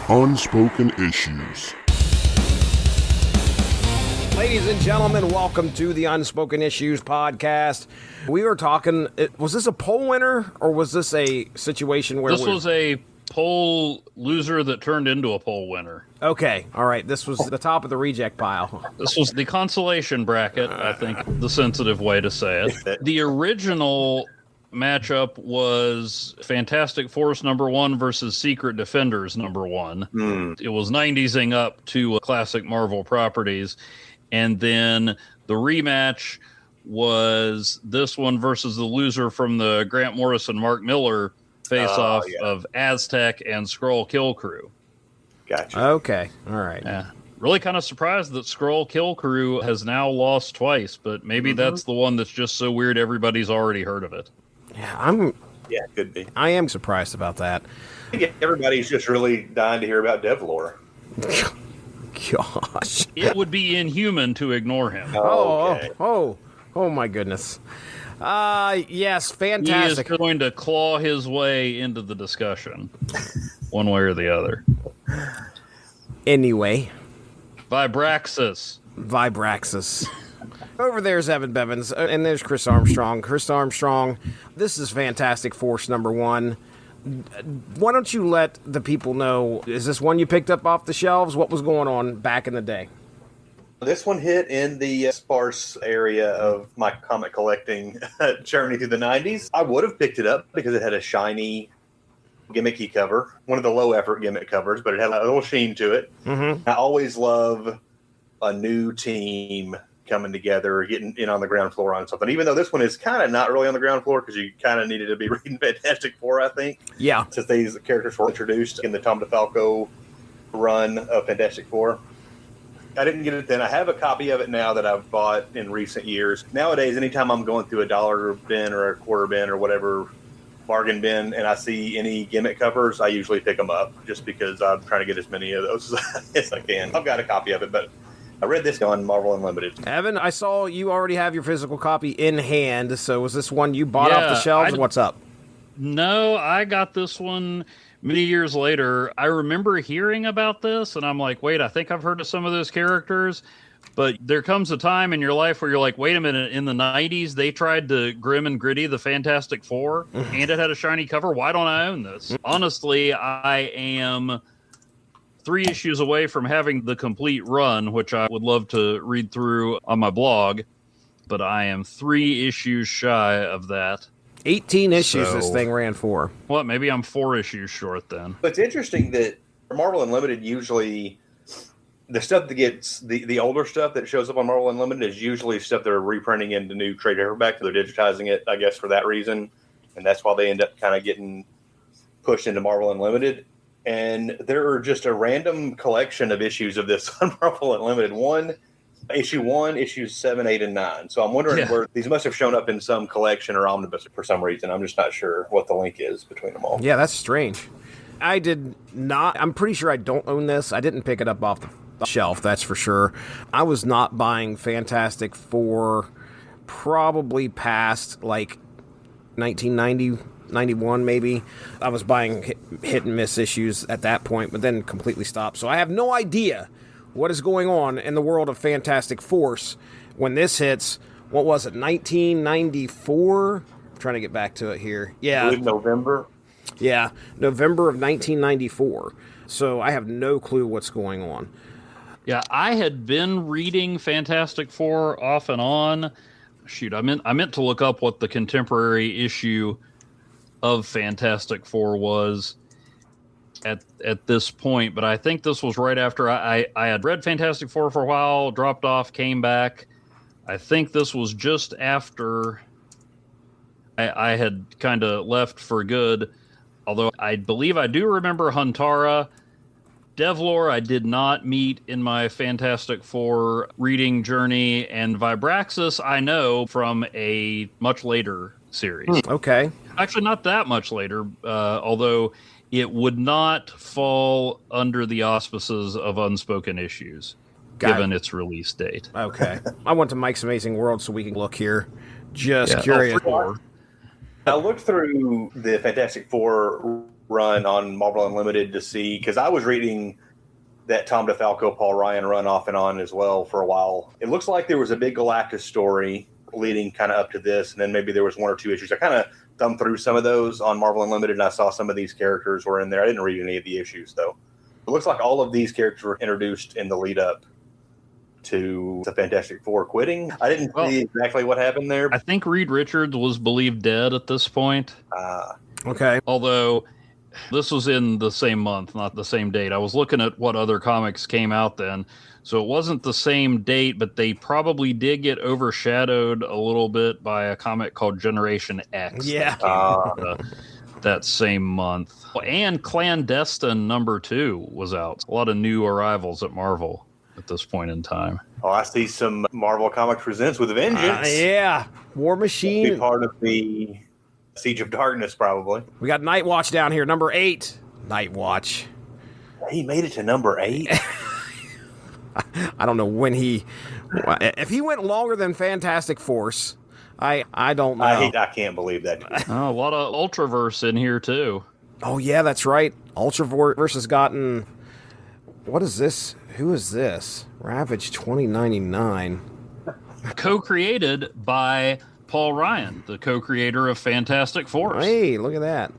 Unspoken Issues. Ladies and gentlemen, welcome to the Unspoken Issues podcast. We were talking, was this a poll winner, or was this a situation where This was a poll loser that turned into a poll winner. Okay, all right, this was the top of the reject pile. This was the consolation bracket, I think, the sensitive way to say it. The original matchup was Fantastic Force #1 versus Secret Defenders #1. It was 90s-ing up to classic Marvel properties. And then the rematch was this one versus the loser from the Grant Morrison, Mark Miller face-off of Aztec and Skrull Kill Crew. Gotcha. Okay, all right. Yeah. Really kind of surprised that Skrull Kill Crew has now lost twice, but maybe that's the one that's just so weird everybody's already heard of it. Yeah, Yeah, it could be. I am surprised about that. I think everybody's just really dying to hear about Devlor. Gosh. It would be inhuman to ignore him. Okay. Oh, my goodness. Yes, He fantastic. is going to claw his way into the discussion, one way or the other. Anyway, Vibraxas. Over there's Evan Bevins, and there's Chris Armstrong. Chris Armstrong, this is Fantastic Force #1. Why don't you let the people know, is this one you picked up off the shelves? What was going on back in the day? This one hit in the sparse area of my comic collecting journey through the 90s. I would have picked it up because it had a shiny, gimmicky cover. One of the low-effort gimmick covers, but it had a little sheen to it. Mm-hmm. I always love a new team coming together, getting in on the ground floor on something, even though this one is kind of not really on the ground floor because you kind of needed to be reading Fantastic Four, I think. Yeah. Since these characters were introduced in the Tom DeFalco run of Fantastic Four. I didn't get it then. I have a copy of it now that I've bought in recent years. Nowadays, anytime I'm going through a dollar bin or a quarter bin or whatever bargain bin and I see any gimmick covers, I usually pick them up just because I'm trying to get as many of those as I can. I've got a copy of it, but I read this on Marvel Unlimited. Evan, I saw you already have your physical copy in hand, so was this one you bought off the shelves? What's up? No, I got this one many years later. I remember hearing about this, and I'm like, wait, I think I've heard of some of those characters. But there comes a time in your life where you're like, wait a minute, in the 90s, they tried to grim and gritty the Fantastic Four, and it had a shiny cover. Why don't I own this? Honestly, I am 3 issues away from having the complete run, which I would love to read through on my blog, but I am 3 issues shy of that. 18 issues this thing ran for. What? Maybe I'm 4 issues short then. But it's interesting that Marvel Unlimited usually, the stuff that gets, the older stuff that shows up on Marvel Unlimited is usually stuff they're reprinting into new trade paperback. They're digitizing it, I guess, for that reason. And that's why they end up kind of getting pushed into Marvel Unlimited. And there are just a random collection of issues of this on Marvel Unlimited. Issue 1, issues 7, 8, and 9. So I'm wondering where these must have shown up in some collection or omnibus for some reason. I'm just not sure what the link is between them all. Yeah, that's strange. I did not. I'm pretty sure I don't own this. I didn't pick it up off the shelf, that's for sure. I was not buying Fantastic Four probably past like 1990. 91 maybe. I was buying hit and miss issues at that point, but then completely stopped. So I have no idea what is going on in the world of Fantastic Force when this hits. What was it, 1994? I'm trying to get back to it here. Yeah. November? Yeah, November of 1994. So I have no clue what's going on. Yeah, I had been reading Fantastic Four off and on. Shoot, I meant to look up what the contemporary issue of Fantastic Four was at this point, but I think this was right after I had read Fantastic Four for a while, dropped off, came back. I think this was just after I had kind of left for good, although I believe I do remember Huntara. Devlor I did not meet in my Fantastic Four reading journey, and Vibraxas I know from a much later series. Okay. Actually, not that much later, although it would not fall under the auspices of Unspoken Issues, given its release date. Okay. I went to Mike's Amazing World so we can look here. Just curious. I looked through the Fantastic Four run on Marvel Unlimited to see, because I was reading that Tom DeFalco, Paul Ryan run off and on as well for a while. It looks like there was a big Galactus story leading kind of up to this, and then maybe there was one or two issues. I kind of thumbed through some of those on Marvel Unlimited, and I saw some of these characters were in there. I didn't read any of the issues, though. It looks like all of these characters were introduced in the lead up to the Fantastic Four quitting. I didn't see exactly what happened there. I think Reed Richards was believed dead at this point. Okay. Although this was in the same month, not the same date. I was looking at what other comics came out then. So it wasn't the same date, but they probably did get overshadowed a little bit by a comic called Generation X. Yeah. That same month. And Clandestine #2 was out. A lot of new arrivals at Marvel at this point in time. Oh, I see some Marvel Comics Presents with a Vengeance. Yeah. War Machine. Be part of the Siege of Darkness, probably. We got Night Watch down here, number 8. Night Watch. He made it to number 8. I don't know when if he went longer than Fantastic Force, I don't know. I can't believe that. Oh, a lot of Ultraverse in here too. Oh yeah, that's right. Ultraverse has gotten. What is this? Who is this? Ravage 2099. Co-created by Paul Ryan, the co-creator of Fantastic Four. Hey, look at that.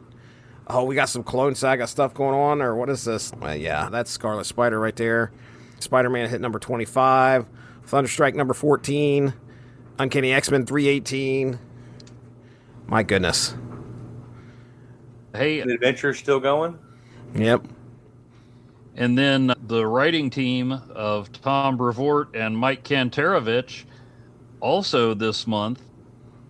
Oh, we got some Clone Saga stuff going on, or what is this? Yeah, that's Scarlet Spider right there. Spider-Man hit number 25. Thunderstrike number 14. Uncanny X-Men 318. My goodness. Hey, The adventure's still going? Yep. and then the writing team of Tom Brevoort and Mike Kantarovich also this month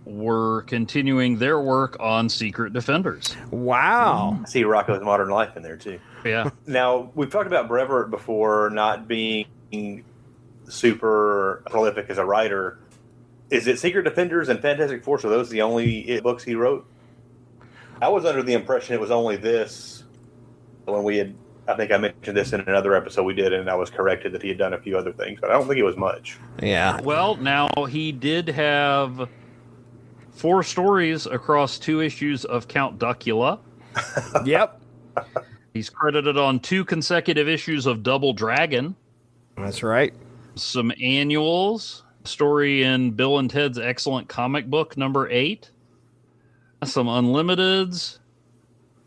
were continuing their work on Secret Defenders. Wow. I see Rocco's Modern Life in there, too. Yeah. Now, we've talked about Brevoort before not being super prolific as a writer. Is it Secret Defenders and Fantastic Four? Are those the only books he wrote? I was under the impression it was only this when we had, I think I mentioned this in another episode we did, and I was corrected that he had done a few other things, but I don't think it was much. Yeah. Well, now he did have 4 stories across 2 issues of Count Duckula. Yep. He's credited on 2 consecutive issues of Double Dragon. That's right. Some annuals. Story in Bill and Ted's Excellent Comic Book number 8. Some Unlimiteds.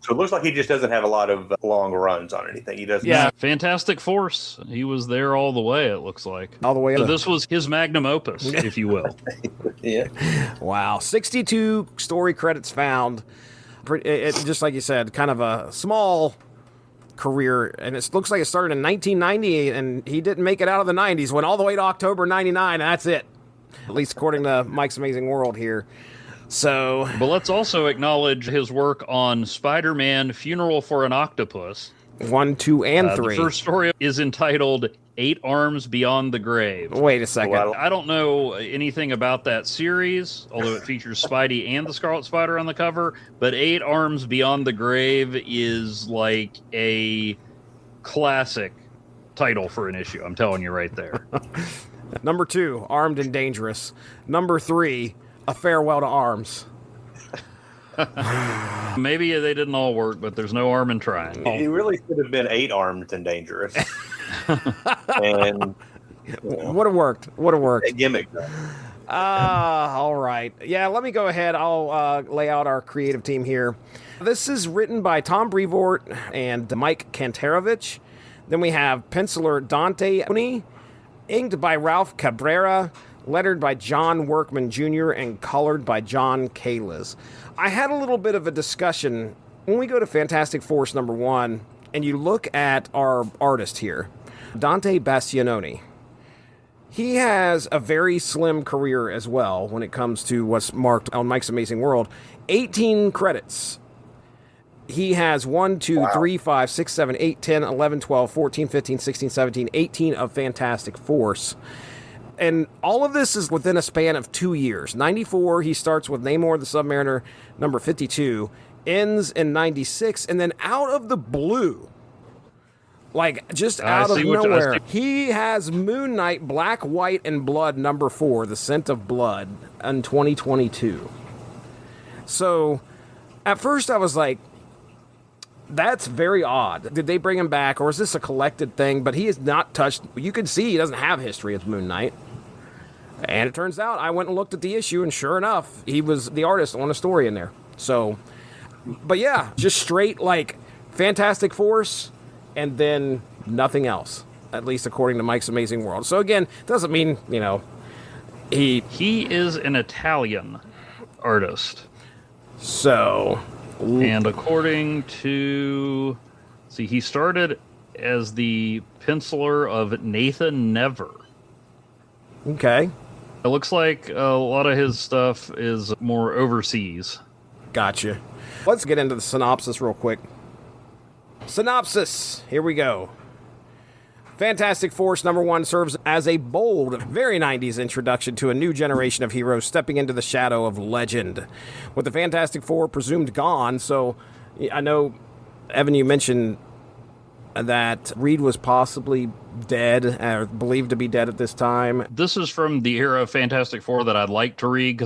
So it looks like he just doesn't have a lot of long runs on anything. He doesn't. Yeah. Fantastic Force. He was there all the way, it looks like. All the way So up. this was his magnum opus, if you will. Yeah. Wow. 62 story credits found. Just like you said, kind of a small career. And it looks like it started in 1990, and he didn't make it out of the 90s. Went all the way to October 99, and that's it. At least according to Mike's Amazing World here. So, But let's also acknowledge his work on Spider-Man Funeral for an Octopus. 1, 2, and 3. The first story is entitled 8 Arms Beyond the Grave. Wait a second. Wow. I don't know anything about that series, although it features Spidey and the Scarlet Spider on the cover, but 8 Arms Beyond the Grave is like a classic title for an issue. I'm telling you right there. Number 2, Armed and Dangerous. Number 3, A Farewell to Arms. Maybe they didn't all work, but there's no harm in trying. He really should have been 8 Armed and Dangerous. And Would have worked. Would have worked. a gimmick. All right. Yeah, let me go ahead. I'll lay out our creative team here. This is written by Tom Brevoort and Mike Kantarovich. Then we have penciler Dante Oni, inked by Ralph Cabrera, lettered by John Workman Jr., and colored by John Kalisz. I had a little bit of a discussion when we go to Fantastic Force number 1, and you look at our artist here, Dante Bastianoni. He has a very slim career as well when it comes to what's marked on Mike's Amazing World. 18 credits. He has 1, 2, 3, 5, 6, 7, 8, 10, 11, 12, 14, 15, 16, 17, 18 of Fantastic Force. And all of this is within a span of 2 years. 94, he starts with Namor the Submariner, number 52, ends in 96, and then out of the blue, like just out of nowhere, he has Moon Knight Black, White, and Blood number 4, The Scent of Blood, in 2022. So, at first I was like, That's very odd. Did they bring him back, or is this a collected thing? But he is not touched. You can see he doesn't have history as Moon Knight. And it turns out I went and looked at the issue, and sure enough, he was the artist on a story in there. So, but yeah, just straight like Fantastic Force, and then nothing else. At least according to Mike's Amazing World. So again, doesn't mean, he is an Italian artist. So, and according to, he started as the penciler of Nathan Never. Okay. It looks like a lot of his stuff is more overseas. Gotcha. Let's get into the synopsis real quick. Synopsis. Here we go. Fantastic Force #1 serves as a bold, very 90s introduction to a new generation of heroes stepping into the shadow of legend. With the Fantastic Four presumed gone, so I know, Evan, you mentioned that Reed was possibly dead, or believed to be dead at this time. This is from the era of Fantastic Four that I'd like to read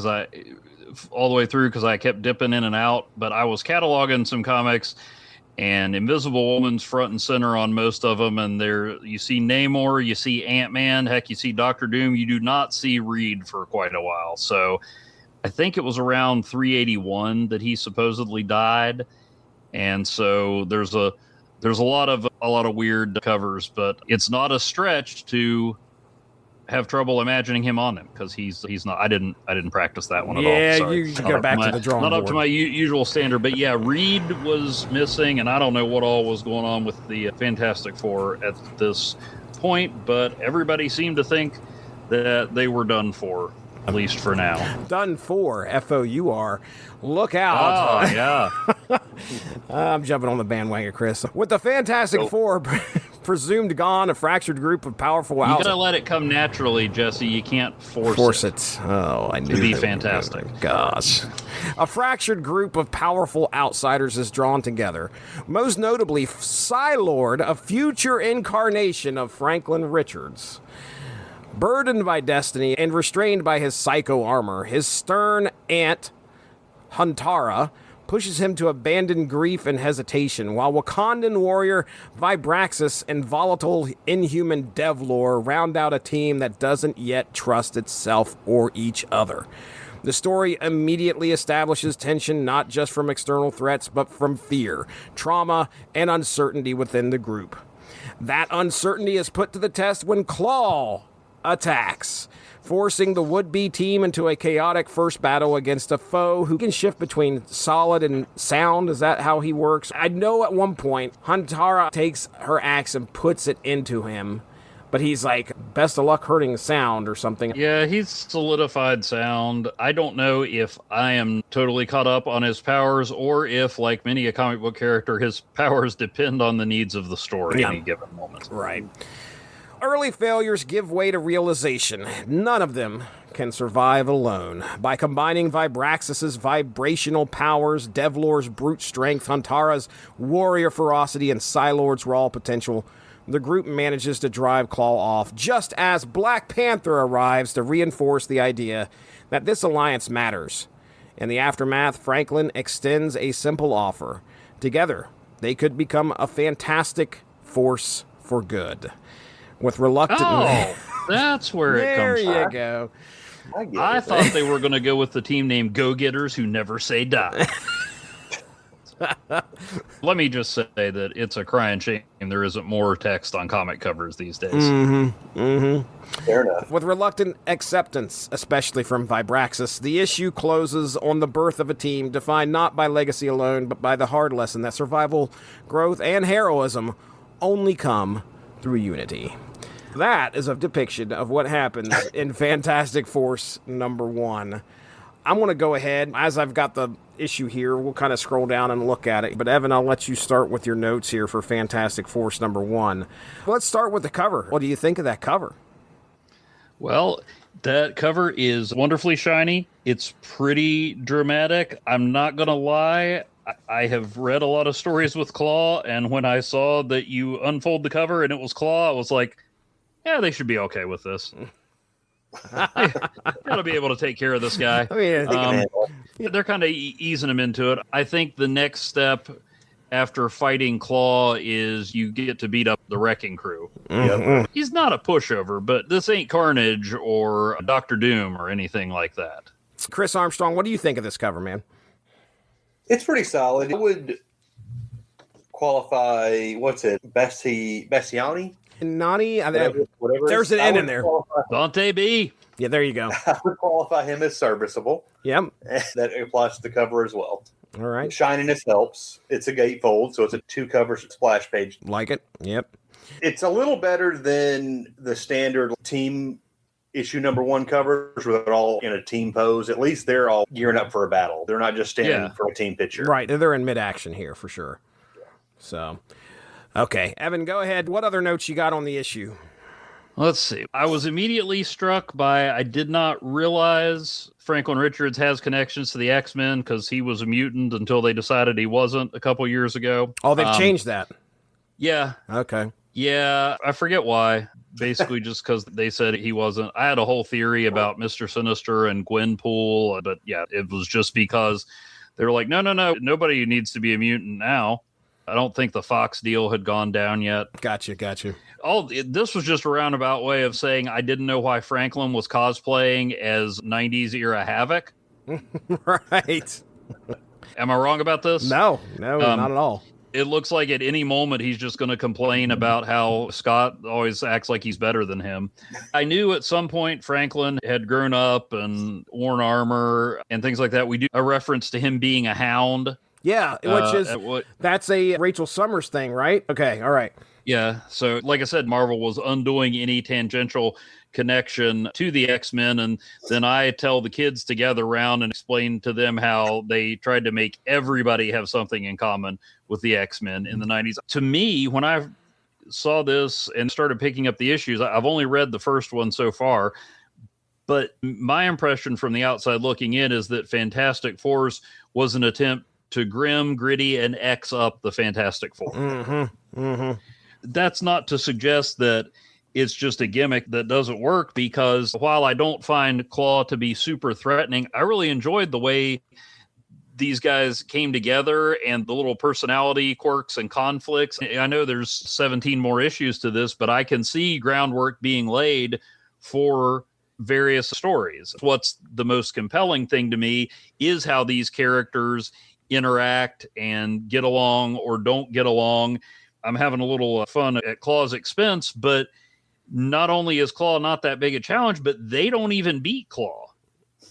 all the way through because I kept dipping in and out, but I was cataloging some comics. And Invisible Woman's front and center on most of them. And there you see Namor, you see Ant-Man, heck, you see Doctor Doom. You do not see Reed for quite a while. So I think it was around 381 that he supposedly died. And so there's a lot of weird covers, but it's not a stretch to have trouble imagining him on them because he's not. I didn't practice that one at all. Yeah, you go back to the drawing board. Not up to my usual standard, but yeah, Reed was missing, and I don't know what all was going on with the Fantastic Four at this point, but everybody seemed to think that they were done for, at least for now. Done for, F-O-U-R. Look out. Oh, yeah. I'm jumping on the bandwagon, Chris. With the Fantastic Four presumed gone, a fractured group of powerful You gotta let it come naturally, Jesse. You can't force it. Oh, I knew to be fantastic. Gosh. A fractured group of powerful outsiders is drawn together. Most notably, Psi-Lord, a future incarnation of Franklin Richards. Burdened by destiny and restrained by his psycho armor, his stern aunt, Huntara, pushes him to abandon grief and hesitation, while Wakandan warrior Vibraxas and volatile Inhuman Devlor round out a team that doesn't yet trust itself or each other. The story immediately establishes tension not just from external threats, but from fear, trauma, and uncertainty within the group. That uncertainty is put to the test when Klaw attacks, forcing the would-be team into a chaotic first battle against a foe who can shift between solid and sound. Is that how he works? I know at one point, Huntara takes her axe and puts it into him, but he's like, best of luck hurting sound or something. Yeah, he's solidified sound. I don't know if I am totally caught up on his powers or if, like many a comic book character, his powers depend on the needs of the story at any given moment. Right. Early failures give way to realization. None of them can survive alone. By combining Vibraxas' vibrational powers, Devlor's brute strength, Huntara's warrior ferocity, and Psi-Lord's raw potential, the group manages to drive Klaw off just as Black Panther arrives to reinforce the idea that this alliance matters. In the aftermath, Franklin extends a simple offer. Together, they could become a fantastic force for good. With reluctant... Oh, that's where it comes from. There you go. I thought they were going to go with the team named Go-Getters Who Never Say Die. Let me just say that it's a crying shame there isn't more text on comic covers these days. Fair enough. With reluctant acceptance, especially from Vibraxas, the issue closes on the birth of a team defined not by legacy alone, but by the hard lesson that survival, growth, and heroism only come through unity. That is a depiction of what happens in Fantastic Force #1. I'm going to go ahead, as I've got the issue here, we'll kind of scroll down and look at it. But Evan, I'll let you start with your notes here for Fantastic Force #1. Let's start with the cover. What do you think of that cover? Well, that cover is wonderfully shiny. It's pretty dramatic. I'm not going to lie. I have read a lot of stories with Klaw, and when I saw that you unfold the cover and it was Klaw, I was like, yeah, they should be okay with this. Gotta be able to take care of this guy. I mean, they're kind of easing him into it. I think the next step after fighting Klaw is you get to beat up the Wrecking Crew. Mhm. He's not a pushover, but this ain't Carnage or Doctor Doom or anything like that. Chris Armstrong, what do you think of this cover, man? It's pretty solid. I would qualify, what's it, Bastiani? Nani? Whatever There's an N in there. Dante B. Yeah, there you go. I would qualify him as serviceable. Yep. That applies to the cover as well. All right. Shininess helps. It's a gatefold, so it's a 2-cover splash page. Like it. Yep. It's a little better than the standard team issue #1 covers where they're all in a team pose. At least they're all gearing up for a battle. They're not just standing for a team picture. Right. They're in mid-action here for sure. So, okay. Evan, go ahead. What other notes you got on the issue? Let's see. I was immediately struck by, I did not realize Franklin Richards has connections to the X-Men because he was a mutant until they decided he wasn't a couple years ago. Oh, they've changed that. Yeah. Okay. Yeah. I forget why. Basically just because they said he wasn't. I had a whole theory about Mr. Sinister and Gwenpool, but yeah, it was just because they were like, no, nobody needs to be a mutant now. I don't think the Fox deal had gone down yet. Gotcha. This was just a roundabout way of saying I didn't know why Franklin was cosplaying as 90s era Havoc. Right. Am I wrong about this? No, not at all. It looks like at any moment he's just going to complain about how Scott always acts like he's better than him. I knew at some point Franklin had grown up and worn armor and things like that. We do a reference to him being a hound. Yeah, that's a Rachel Summers thing, right? Okay, all right. Yeah, so like I said, Marvel was undoing any tangential connection to the X-Men, and then I tell the kids to gather around and explain to them how they tried to make everybody have something in common with the X-Men in the 90s. To me, when I saw this and started picking up the issues, I've only read the first one so far, but my impression from the outside looking in is that Fantastic Force was an attempt to grim, gritty, and X up the Fantastic Four. Mm-hmm. Mm-hmm. That's not to suggest that it's just a gimmick that doesn't work, because while I don't find Klaw to be super threatening, I really enjoyed the way these guys came together and the little personality quirks and conflicts. I know there's 17 more issues to this, but I can see groundwork being laid for various stories. What's the most compelling thing to me is how these characters interact and get along or don't get along. I'm having a little fun at Klaw's expense, but not only is Klaw not that big a challenge, but they don't even beat Klaw.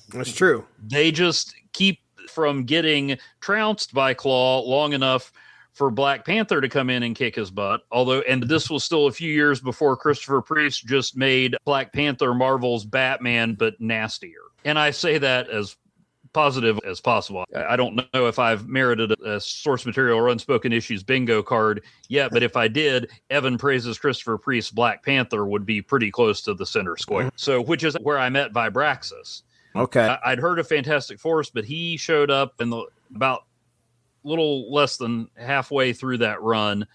That's true. They just keep from getting trounced by Klaw long enough for Black Panther to come in and kick his butt. Although, and this was still a few years before Christopher Priest just made Black Panther Marvel's Batman, but nastier. And I say that as positive as possible. I don't know if I've merited a source material or Unspoken Issues bingo card yet, but if I did, Evan praises Christopher Priest's Black Panther would be pretty close to the center square. So, which is where I met Vibraxas. Okay. I'd heard of Fantastic Force, but he showed up in about a little less than halfway through that run.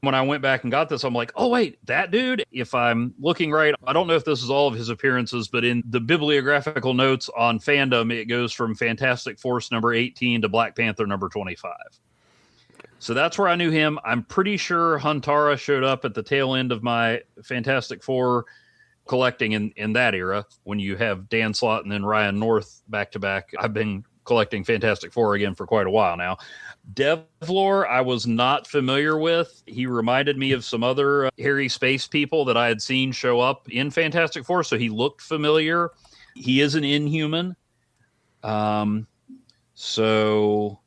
When I went back and got this, I'm like, oh, wait, that dude, if I'm looking right, I don't know if this is all of his appearances, but in the bibliographical notes on Fandom, it goes from Fantastic Force number 18 to Black Panther number 25. So that's where I knew him. I'm pretty sure Huntara showed up at the tail end of my Fantastic Four collecting in that era, when you have Dan Slott and then Ryan North back to back. I've been collecting Fantastic Four again for quite a while now. Devlor, I was not familiar with. He reminded me of some other hairy space people that I had seen show up in Fantastic Four, so he looked familiar. He is an Inhuman. So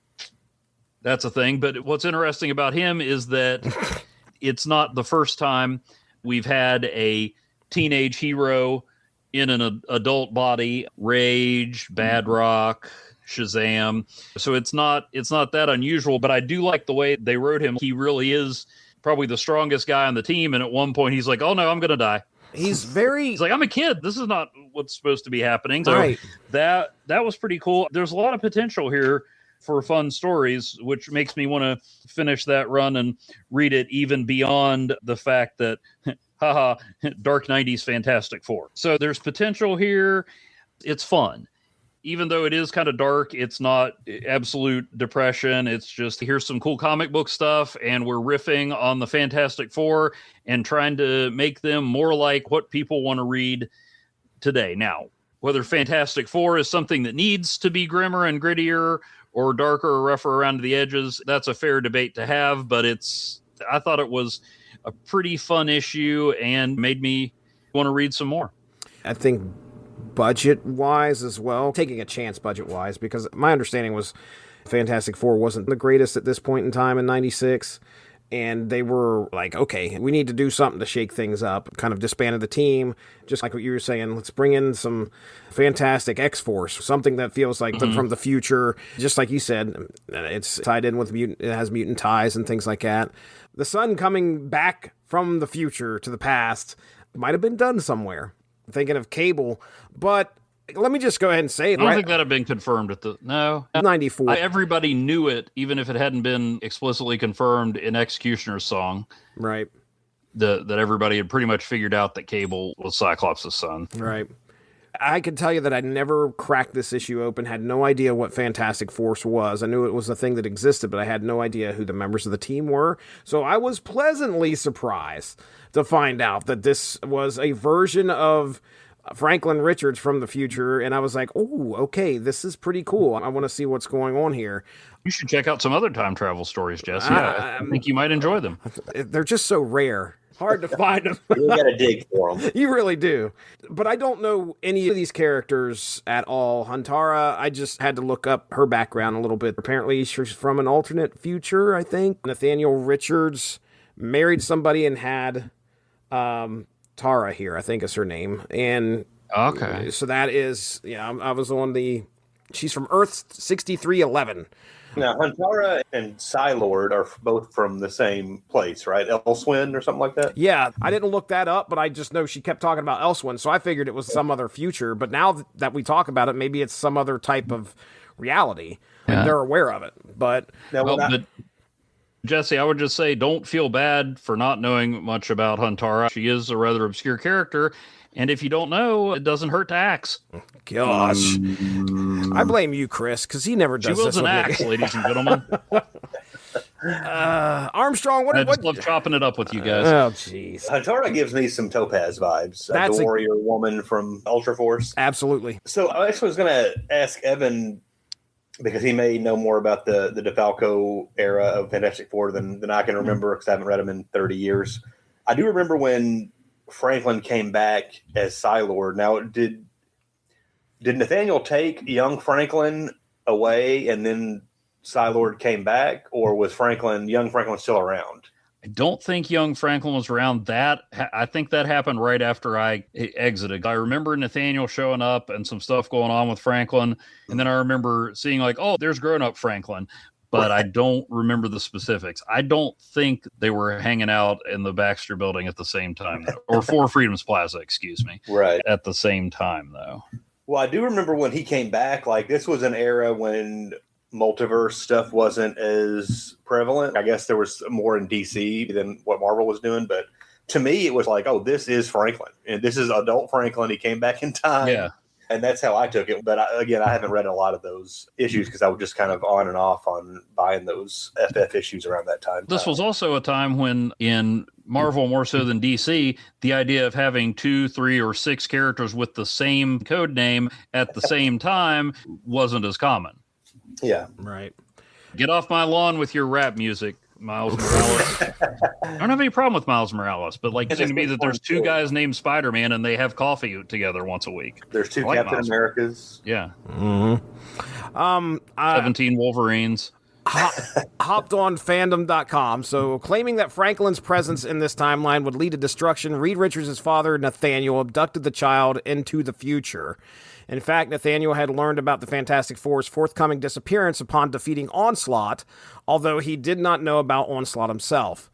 that's a thing. But what's interesting about him is that it's not the first time we've had a teenage hero in an adult body. Rage, Bad Rock, Shazam. So it's not that unusual, but I do like the way they wrote him. He really is probably the strongest guy on the team, and at one point he's like, oh no, I'm gonna die. He's like, I'm a kid, this is not what's supposed to be happening. So right. that was pretty cool. There's a lot of potential here for fun stories, which makes me want to finish that run and read it, even beyond the fact that haha, Dark 90s Fantastic Four. So there's potential here. It's fun. even though it is kind of dark, it's not absolute depression. It's just, here's some cool comic book stuff, and we're riffing on the Fantastic Four and trying to make them more like what people want to read today. Now, whether Fantastic Four is something that needs to be grimmer and grittier or darker or rougher around the edges, that's a fair debate to have, but I thought it was a pretty fun issue and made me want to read some more. I think budget-wise as well, taking a chance budget-wise, because my understanding was Fantastic Four wasn't the greatest at this point in time in 96, and they were like, okay, we need to do something to shake things up, kind of disbanded the team, just like what you were saying, let's bring in some Fantastic X-Force, something that feels like from the future, just like you said, it's tied in with mutant, it has mutant ties and things like that. The sun coming back from the future to the past might have been done somewhere. Thinking of Cable, but let me just go ahead and say it. I don't think that had been confirmed at the 94. Everybody knew it, even if it hadn't been explicitly confirmed in Executioner's song. Right. That everybody had pretty much figured out that Cable was Cyclops' son. Right. I can tell you that I never cracked this issue open, had no idea what Fantastic Force was. I knew it was a thing that existed, but I had no idea who the members of the team were. So I was pleasantly surprised to find out that this was a version of Franklin Richards from the future, and I was like, oh, okay, this is pretty cool. I want to see what's going on here. You should check out some other time travel stories, Jesse. I think you might enjoy them. They're just so rare. Hard to find them. You gotta dig for them. You really do. But I don't know any of these characters at all. Huntara, I just had to look up her background a little bit. Apparently, she's from an alternate future, I think. Nathaniel Richards married somebody and had Tara here, I think is her name. And okay. So that is, I was on she's from Earth 6311. Now, Huntara and Psi-Lord are both from the same place, right? Elsewin or something like that? Yeah, I didn't look that up, but I just know she kept talking about Elsewin, so I figured it was some other future. But now that we talk about it, maybe it's some other type of reality, and they're aware of it. But, but Jesse, I would just say don't feel bad for not knowing much about Huntara. She is a rather obscure character, and if you don't know, it doesn't hurt to axe. Gosh. I blame you, Chris, because he never does this. She was an axe, ladies and gentlemen. Armstrong, I just love chopping it up with you guys. Oh, jeez. Huntara gives me some Topaz vibes. That's the warrior woman from Ultra Force. Absolutely. So I actually was going to ask Evan, because he may know more about the DeFalco era of Fantastic Four than I can remember, because I haven't read them in 30 years. I do remember when Franklin came back as Psi-Lord. Now, did Nathaniel take young Franklin away and then Psi-Lord came back, or was young Franklin still around? I don't think young Franklin was around. I think that happened right after I exited. I remember Nathaniel showing up and some stuff going on with Franklin, and then I remember seeing like, oh, there's grown-up Franklin. But I don't remember the specifics. I don't think they were hanging out in the Baxter building at the same time, or Four Freedoms Plaza, excuse me. Right. At the same time, though. Well, I do remember when he came back, like this was an era when multiverse stuff wasn't as prevalent. I guess there was more in DC than what Marvel was doing. But to me, it was like, oh, this is Franklin. And this is adult Franklin. He came back in time. Yeah. And that's how I took it. But I haven't read a lot of those issues because I was just kind of on and off on buying those FF issues around that time. This was also a time when in Marvel, more so than DC, the idea of having 2, 3, or 6 characters with the same code name at the same time wasn't as common. Yeah. Right. Get off my lawn with your rap music, Miles Morales. I don't have any problem with Miles Morales, but like it seems to me that there's 2 guys named Spider-Man and they have coffee together once a week. There's 2 Captain Americas. Yeah. Mm-hmm. 17 Wolverines. Hopped on fandom.com. So claiming that Franklin's presence in this timeline would lead to destruction, Reed Richards' father, Nathaniel, abducted the child into the future. In fact, Nathaniel had learned about the Fantastic Four's forthcoming disappearance upon defeating Onslaught, although he did not know about Onslaught himself.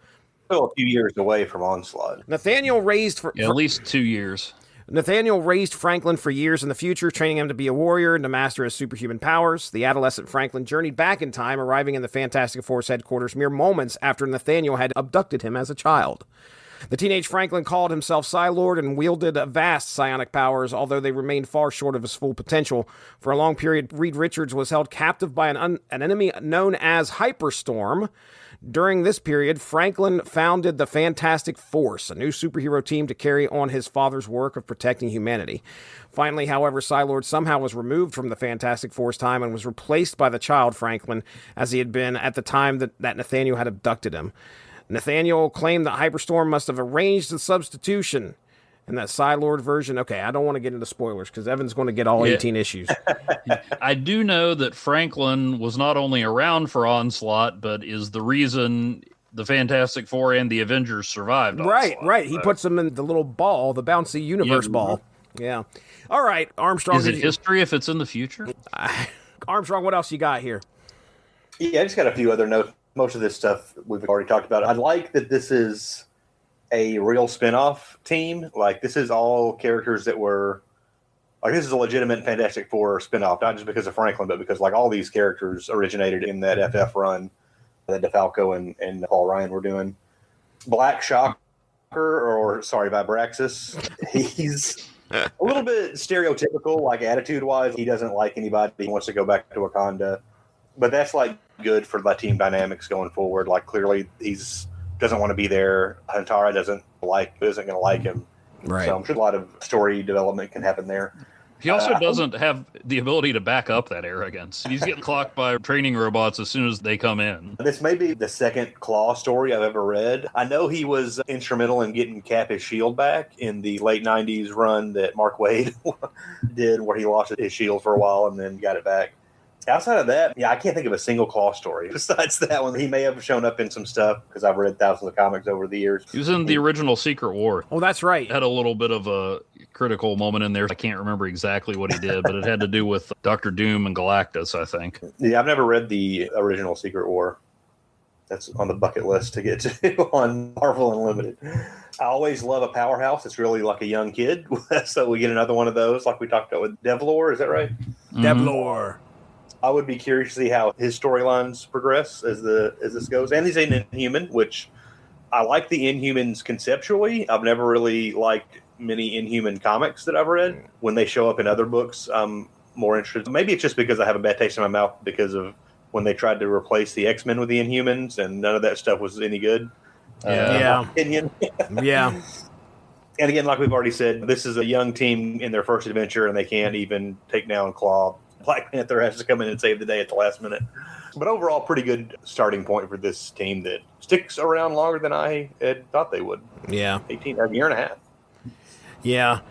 Still a few years away from Onslaught. Nathaniel raised at least 2 years. Nathaniel raised Franklin for years in the future, training him to be a warrior and to master his superhuman powers. The adolescent Franklin journeyed back in time, arriving in the Fantastic Four's headquarters mere moments after Nathaniel had abducted him as a child. The teenage Franklin called himself Psi-Lord and wielded vast psionic powers, although they remained far short of his full potential. For a long period, Reed Richards was held captive by an enemy known as Hyperstorm. During this period, Franklin founded the Fantastic Force, a new superhero team to carry on his father's work of protecting humanity. Finally, however, Psi-Lord somehow was removed from the Fantastic Force time and was replaced by the child Franklin, as he had been at the time that Nathaniel had abducted him. Nathaniel claimed that Hyperstorm must have arranged the substitution. And that Psi-Lord version, okay, I don't want to get into spoilers because Evan's going to get all 18 issues. I do know that Franklin was not only around for Onslaught, but is the reason the Fantastic Four and the Avengers survived Onslaught. Right. He puts them in the little ball, the bouncy universe ball. Yeah. All right, Armstrong. Is it history if it's in the future? Armstrong, what else you got here? Yeah, I just got a few other notes. Most of this stuff we've already talked about. I like that this is a real spin-off team. Like, this is all characters that were like, this is a legitimate Fantastic Four spin-off, not just because of Franklin, but because like all these characters originated in that FF run that DeFalco and Paul Ryan were doing. Black Shocker, Vibraxas, he's a little bit stereotypical, like attitude-wise. He doesn't like anybody. He wants to go back to Wakanda, but that's like good for the team dynamics going forward. Like, clearly he's doesn't want to be there. Huntara isn't going to like him. Right. So I'm sure a lot of story development can happen there. He also doesn't have the ability to back up that arrogance. He's getting clocked by training robots as soon as they come in. This may be the second Klaw story I've ever read. I know he was instrumental in getting Cap his shield back in the late 90s run that Mark Waid did, where he lost his shield for a while and then got it back. Outside of that, I can't think of a single Klaw story. Besides that one, he may have shown up in some stuff because I've read thousands of comics over the years. He was in the original Secret War. Oh, that's right. Had a little bit of a critical moment in there. I can't remember exactly what he did, but it had to do with Dr. Doom and Galactus, I think. Yeah, I've never read the original Secret War. That's on the bucket list to get to on Marvel Unlimited. I always love a powerhouse. It's really like a young kid. So we get another one of those, like we talked about with Devlor. Is that right? Mm-hmm. Devlor. I would be curious to see how his storylines progress as this goes. And he's an Inhuman, which I like the Inhumans conceptually. I've never really liked many Inhuman comics that I've read. When they show up in other books, I'm more interested. Maybe it's just because I have a bad taste in my mouth because of when they tried to replace the X-Men with the Inhumans, and none of that stuff was any good. In my opinion. Yeah. And again, like we've already said, this is a young team in their first adventure, and they can't even take down Klaw. Black Panther has to come in and save the day at the last minute. But overall, pretty good starting point for this team that sticks around longer than I had thought they would. Yeah. A year and a half. Yeah.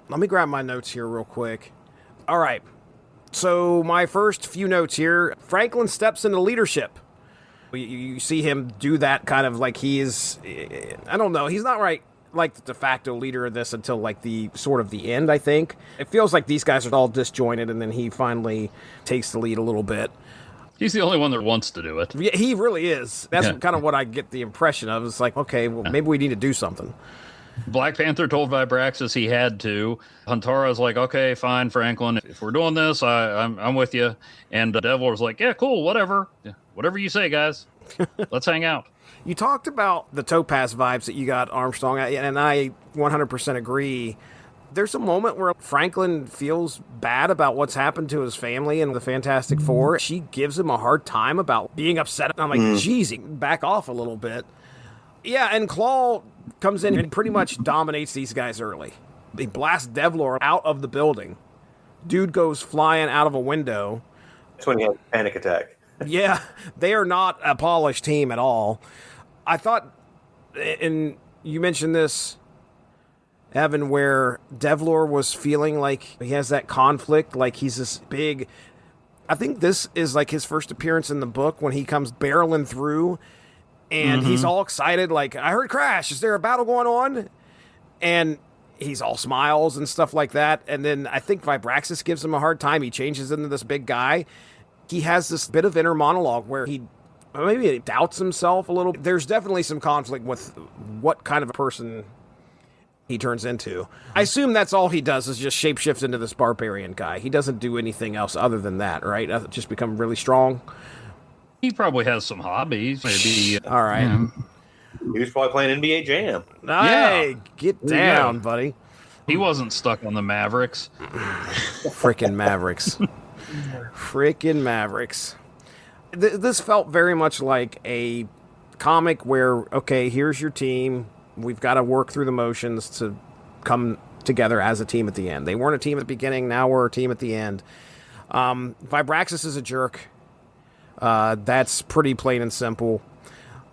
Let me grab my notes here real quick. All right. So my first few notes here, Franklin steps into leadership. You see him do that kind of like he is, I don't know, he's not right. Like the de facto leader of this until like the sort of the end, I think. It feels like these guys are all disjointed, and then he finally takes the lead a little bit. He's the only one that wants to do it. Yeah, he really is. That's kind of what I get the impression of. It's like, okay, well, maybe we need to do something. Black Panther told Vibraxas he had to. Huntara's like, okay, fine, Franklin. If we're doing this, I'm with you. And Devlor's like, yeah, cool, whatever. Whatever you say, guys. Let's hang out. You talked about the Topaz vibes that you got, Armstrong, and I 100% agree. There's a moment where Franklin feels bad about what's happened to his family and the Fantastic Four. She gives him a hard time about being upset. I'm like, geez, back off a little bit. Yeah, and Klaw comes in and pretty much dominates these guys early. He blasts Devlor out of the building. Dude goes flying out of a window. That's when he has a panic attack. Yeah, they are not a polished team at all. I thought, and you mentioned this, Evan, where Devlor was feeling like he has that conflict, like he's this big... I think this is like his first appearance in the book when he comes barreling through, and he's all excited, like, I heard crash, is there a battle going on? And he's all smiles and stuff like that, and then I think Vibraxas gives him a hard time. He changes into this big guy. He has this bit of inner monologue where he maybe doubts himself a little. There's definitely some conflict with what kind of a person he turns into. I assume that's all he does is just shapeshift into this barbarian guy. He doesn't do anything else other than that, right? Just become really strong. He probably has some hobbies, maybe. All right. He was probably playing NBA Jam. Hey, get down, buddy. He wasn't stuck on the Mavericks. Freaking Mavericks. Freaking Mavericks. This felt very much like a comic where, okay, here's your team. We've got to work through the motions to come together as a team at the end. They weren't a team at the beginning. Now we're a team at the end. Vibraxas is a jerk. That's pretty plain and simple.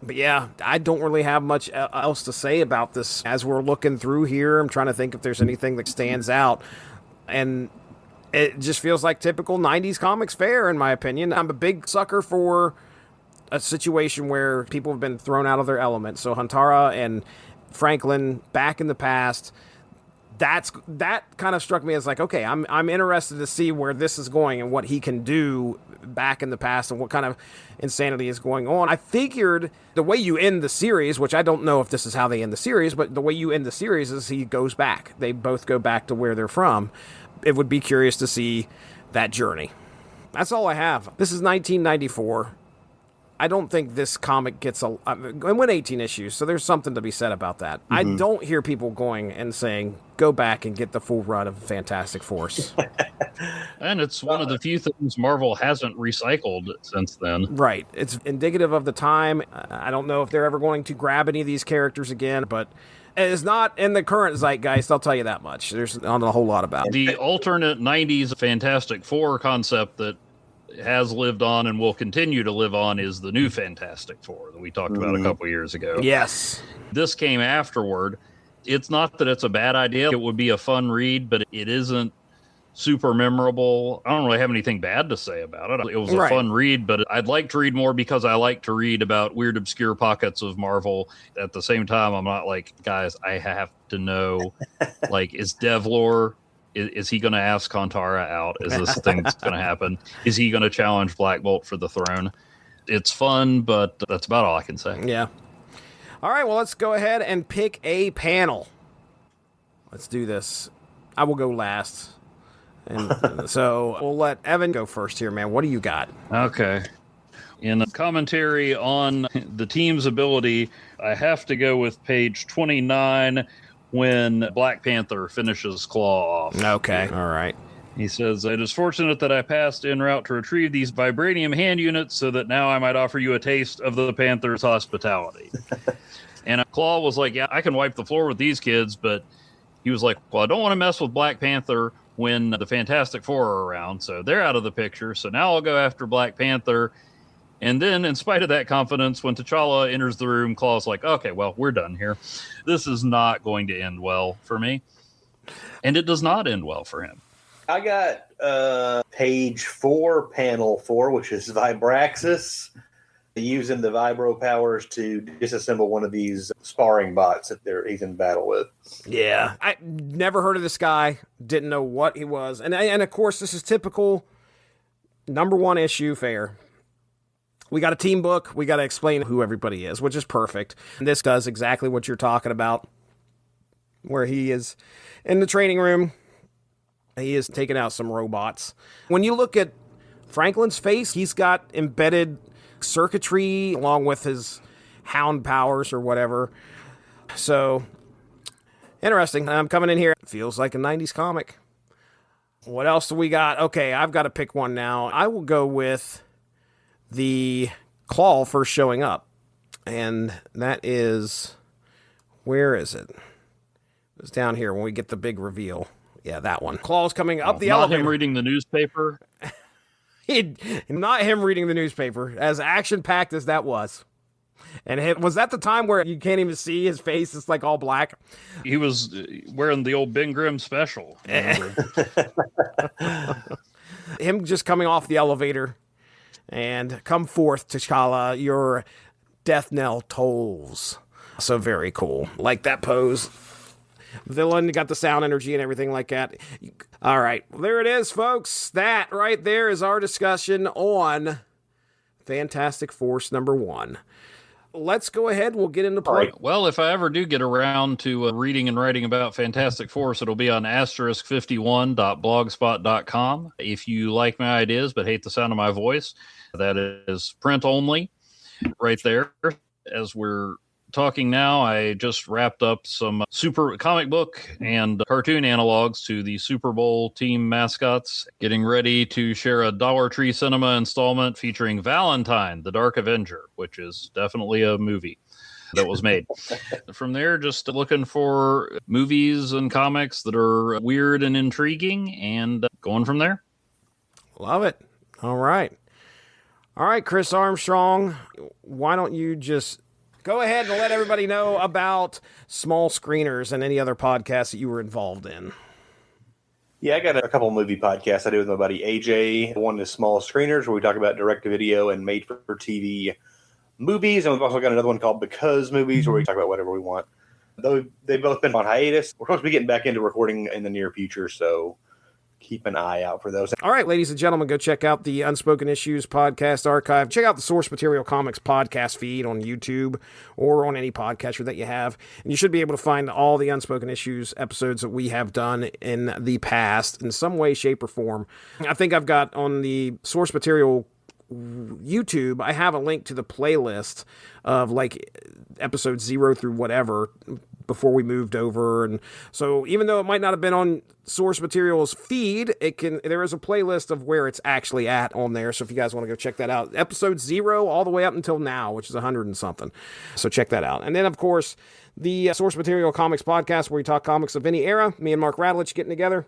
But yeah, I don't really have much else to say about this. As we're looking through here, I'm trying to think if there's anything that stands out. And it just feels like typical 90s comics fare, in my opinion. I'm a big sucker for a situation where people have been thrown out of their element. So Huntara and Franklin back in the past, that kind of struck me as like, okay, I'm interested to see where this is going and what he can do back in the past and what kind of insanity is going on. I figured the way you end the series, which I don't know if this is how they end the series, but the way you end the series is he goes back. They both go back to where they're from. It would be curious to see that journey. That's all I have. This is 1994. I don't think this comic gets it went 18 issues, so there's something to be said about that. Mm-hmm. I don't hear people going and saying, go back and get the full run of Fantastic Force. And it's one of the few things Marvel hasn't recycled since then. Right. It's indicative of the time. I don't know if they're ever going to grab any of these characters again, but it's not in the current zeitgeist, I'll tell you that much. There's not a whole lot about it. The alternate 90s Fantastic Four concept that has lived on and will continue to live on is the new Fantastic Four that we talked about a couple years ago. Yes. This came afterward. It's not that it's a bad idea. It would be a fun read, but it isn't super memorable. I don't really have anything bad to say about it. It was a fun read, but I'd like to read more because I like to read about weird, obscure pockets of Marvel. At the same time, I'm not like, guys, I have to know, like, is Devlor... Is he going to ask Huntara out? Is this thing that's going to happen? Is he going to challenge Black Bolt for the throne? It's fun, but that's about all I can say. Yeah. All right, well, let's go ahead and pick a panel. Let's do this. I will go last. And so we'll let Evan go first here, man. What do you got? Okay. In a commentary on the team's ability, I have to go with page 29, when Black Panther finishes Klaw off. Okay, all right. He says, it is fortunate that I passed en route to retrieve these vibranium hand units so that now I might offer you a taste of the Panther's hospitality. And Klaw was like, yeah, I can wipe the floor with these kids, but he was like, well, I don't want to mess with Black Panther when the Fantastic Four are around, so they're out of the picture, so now I'll go after Black Panther. And then, in spite of that confidence, when T'Challa enters the room, Klaw's like, okay, well, we're done here. This is not going to end well for me. And it does not end well for him. I got page 4, panel 4, which is Vibraxas, using the vibro powers to disassemble one of these sparring bots that he's in battle with. Yeah. I never heard of this guy. Didn't know what he was. And of course, this is typical #1 issue fare. We got a team book. We got to explain who everybody is, which is perfect. And this does exactly what you're talking about, where he is in the training room. He is taking out some robots. When you look at Franklin's face, he's got embedded circuitry along with his hound powers or whatever. So, interesting. I'm coming in here. Feels like a 90s comic. What else do we got? Okay, I've got to pick one now. I will go with the Klaw first showing up. And that is... Where is it? It's down here when we get the big reveal. Yeah, that one. Klaw's coming up the elevator. Not him reading the newspaper. Not him reading the newspaper, as action-packed as that was. And was that the time where you can't even see his face? It's like all black. He was wearing the old Ben Grimm special. Him just coming off the elevator and come forth, T'Challa, your death knell tolls. So very cool. Like that pose. Villain got the sound energy and everything like that. All right, well, there it is, folks. That right there is our discussion on Fantastic Force #1. Let's go ahead. We'll get into play. Well, if I ever do get around to reading and writing about Fantastic Force, it'll be on *51.blogspot.com. If you like my ideas but hate the sound of my voice, that is print only right there as we're talking now, I just wrapped up some super comic book and cartoon analogs to the Super Bowl team mascots, getting ready to share a Dollar Tree Cinema installment featuring Valentine, the Dark Avenger, which is definitely a movie that was made. From there, just looking for movies and comics that are weird and intriguing, and going from there. Love it. All right. All right, Chris Armstrong, why don't you just go ahead and let everybody know about Small Screeners and any other podcasts that you were involved in? Yeah, I got a couple movie podcasts I do with my buddy AJ. One is Small Screeners, where we talk about direct-to-video and made-for-TV movies. And we've also got another one called Because Movies, where we talk about whatever we want. Though they've both been on hiatus, we're supposed to be getting back into recording in the near future, so keep an eye out for those. All right, ladies and gentlemen, go check out the Unspoken Issues podcast archive. Check out the Source Material Comics podcast feed on YouTube or on any podcatcher that you have. And you should be able to find all the Unspoken Issues episodes that we have done in the past in some way, shape, or form. I think I've got on the Source Material YouTube, I have a link to the playlist of like episodes 0 through whatever before we moved over. And so even though it might not have been on Source Material's feed, there is a playlist of where it's actually at on there. So if you guys want to go check that out, episode 0 all the way up until now, which is 100 and something. So check that out. And then of course, the Source Material Comics podcast, where we talk comics of any era, me and Mark Radlich getting together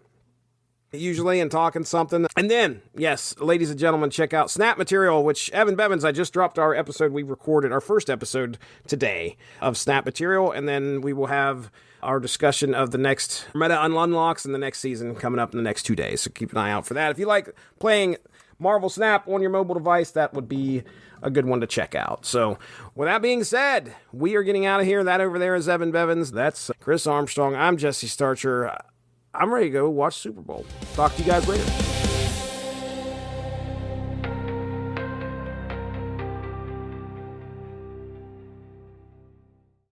usually and talking something. And then, yes, ladies and gentlemen, check out Snap Material, which Evan Bevins, I just dropped our episode. We recorded our first episode today of Snap Material, and then we will have our discussion of the next meta unlocks in the next season coming up in the next 2 days. So keep an eye out for that. If you like playing Marvel Snap on your mobile device, that would be a good one to check out. So with that being said, we are getting out of here. That over there is Evan Bevins. That's Chris Armstrong. I'm Jesse Starcher. I'm ready to go watch Super Bowl. Talk to you guys later.